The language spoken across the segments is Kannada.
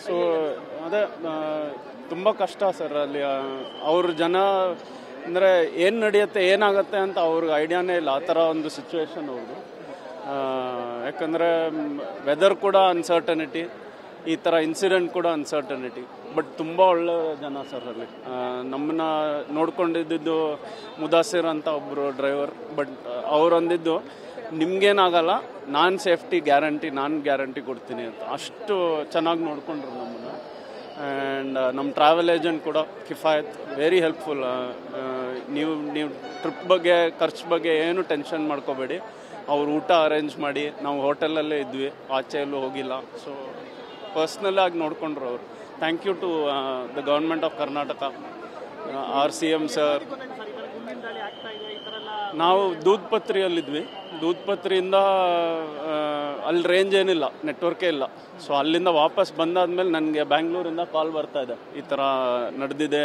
ಸೊ ಅದೇ ತುಂಬ ಕಷ್ಟ ಸರ್ ಅಲ್ಲಿ ಅವ್ರ ಜನ ಅಂದರೆ ಏನು ನಡೆಯುತ್ತೆ ಏನಾಗುತ್ತೆ ಅಂತ ಅವ್ರಿಗೆ ಐಡಿಯಾನೇ ಇಲ್ಲ ಆ ಥರ ಒಂದು ಸಿಚುವೇಶನ್ ಅವ್ರದ್ದು. ಯಾಕಂದರೆ ವೆದರ್ ಕೂಡ ಅನ್ಸರ್ಟನಿಟಿ, ಈ ಥರ ಇನ್ಸಿಡೆಂಟ್ ಕೂಡ ಅನ್ಸರ್ಟನಿಟಿ. ಬಟ್ ತುಂಬ ಒಳ್ಳೆ ಜನ ಸರ್ ಅಲ್ಲಿ. ನಮ್ಮನ್ನ ನೋಡ್ಕೊಂಡಿದ್ದು ಮುದಾಸಿರ್ ಅಂತ ಒಬ್ಬರು ಡ್ರೈವರ್. ಬಟ್ ಅವ್ರು ಅಂದಿದ್ದು ನಿಮ್ಗೇನಾಗಲ್ಲ, ನಾನು ಸೇಫ್ಟಿ ಗ್ಯಾರಂಟಿ ಕೊಡ್ತೀನಿ ಅಂತ. ಅಷ್ಟು ಚೆನ್ನಾಗಿ ನೋಡ್ಕೊಂಡ್ರು ನಮ್ಮನ್ನು. ಆ್ಯಂಡ್ ನಮ್ಮ ಟ್ರಾವೆಲ್ ಏಜೆಂಟ್ ಕೂಡ ಕಿಫಾಯತ್, ವೆರಿ ಹೆಲ್ಪ್ಫುಲ್. ನೀವು ಟ್ರಿಪ್ ಬಗ್ಗೆ ಖರ್ಚು ಬಗ್ಗೆ ಏನು ಟೆನ್ಷನ್ ಮಾಡ್ಕೋಬೇಡಿ, ಅವ್ರು ಊಟ ಅರೇಂಜ್ ಮಾಡಿ, ನಾವು ಹೋಟೆಲಲ್ಲೇ ಇದ್ವಿ, ಆಚೆ ಎಲ್ಲೂ ಹೋಗಿಲ್ಲ. ಸೊ ಪರ್ಸ್ನಲ್ ಆಗಿ ನೋಡಿಕೊಂಡ್ರು ಅವರು. Thank you to the government of Karnataka, RCM sir. ನಾವು ದೂದ್ಪತ್ರಿಯಲ್ಲಿದ್ವಿ. ದೂದ್ಪತ್ರಿಯಿಂದ ಅಲ್ಲಿ ರೇಂಜ್ ಏನಿಲ್ಲ, ನೆಟ್ವರ್ಕೇ ಇಲ್ಲ. ಸೊ ಅಲ್ಲಿಂದ ವಾಪಸ್ ಬಂದಾದ್ಮೇಲೆ ನನಗೆ ಬ್ಯಾಂಗ್ಳೂರಿಂದ ಕಾಲ್ ಬರ್ತಾ ಇದೆ, ಈ ಥರ ನಡೆದಿದೆ,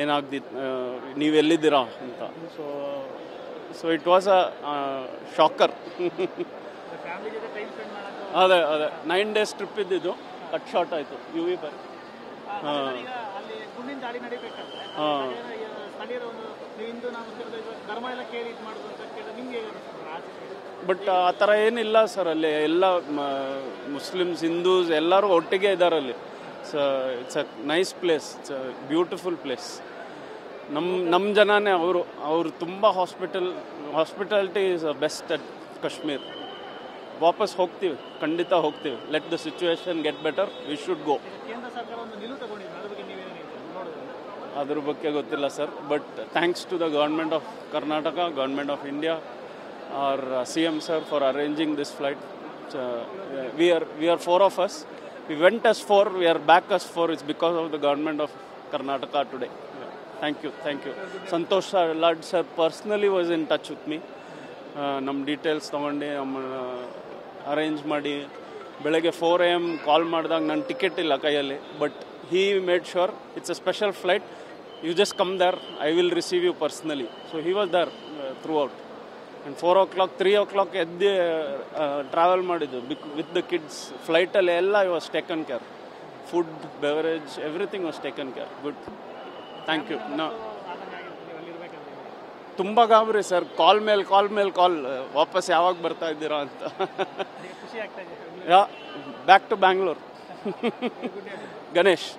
ಏನಾಗ್ದಿತ್ತು, ನೀವೆಲ್ಲಿದ್ದೀರಾ ಅಂತ. So it was a shocker. ಅದೇ 9 days ಟ್ರಿಪ್ ಇದ್ದಿದ್ದು ಕಟ್ ಶಾರ್ಟ್ ಆಯಿತು. UV ಬೈ ಬಟ್ ಆ ಥರ ಏನಿಲ್ಲ ಸರ್. ಅಲ್ಲಿ ಎಲ್ಲ ಮುಸ್ಲಿಮ್ಸ್, ಹಿಂದೂಸ್ ಎಲ್ಲರೂ ಒಟ್ಟಿಗೆ ಇದ್ದಾರೆ ಅಲ್ಲಿ. It's a nice place, it's a beautiful place. ನಮ್ಮ ಜನನೇ ಅವರು ತುಂಬ hospitality is best at Kashmir. ವಾಪಸ್ ಹೋಗ್ತೀವಿ, ಖಂಡಿತ ಹೋಗ್ತೀವಿ. Let the situation get better, we should go. ಅದ್ರ ಬಗ್ಗೆ ಗೊತ್ತಿಲ್ಲ sir. But thanks to the government of Karnataka, government of India, our CM sir for arranging this flight. We are 4 of us. We went as 4, we are back as 4. It's because of the government of Karnataka today. Thank you. Santosh Lad sir personally was in touch with me. ನಮ್ಮ ಡೀಟೇಲ್ಸ್ ತೊಗೊಂಡು ಅರೇಂಜ್ ಮಾಡಿ ಬೆಳಗ್ಗೆ 4 AM ಕಾಲ್ ಮಾಡಿದಾಗ ನನ್ನ ಟಿಕೆಟ್ ಇಲ್ಲ ಕೈಯಲ್ಲಿ. But he made sure it's a special flight, you just come there, I will receive you personally. So he was there throughout. And 4 o'clock 3 o'clock ಎದ್ದು ಟ್ರಾವೆಲ್ ಮಾಡಿದ್ದು ವಿತ್ ದ ಕಿಡ್ಸ್. ಫ್ಲೈಟಲ್ಲಿ ಎಲ್ಲ I was taken care, food, beverage, everything was taken care. Good, thank you. ತುಂಬ ಗಾಬರಿ ಸರ್. ಕಾಲ್ ಮೇಲೆ ಕಾಲ್, ವಾಪಸ್ ಯಾವಾಗ ಬರ್ತಾ ಇದ್ದೀರಾ ಅಂತ. Back to Bangalore. ಗಣೇಶ್.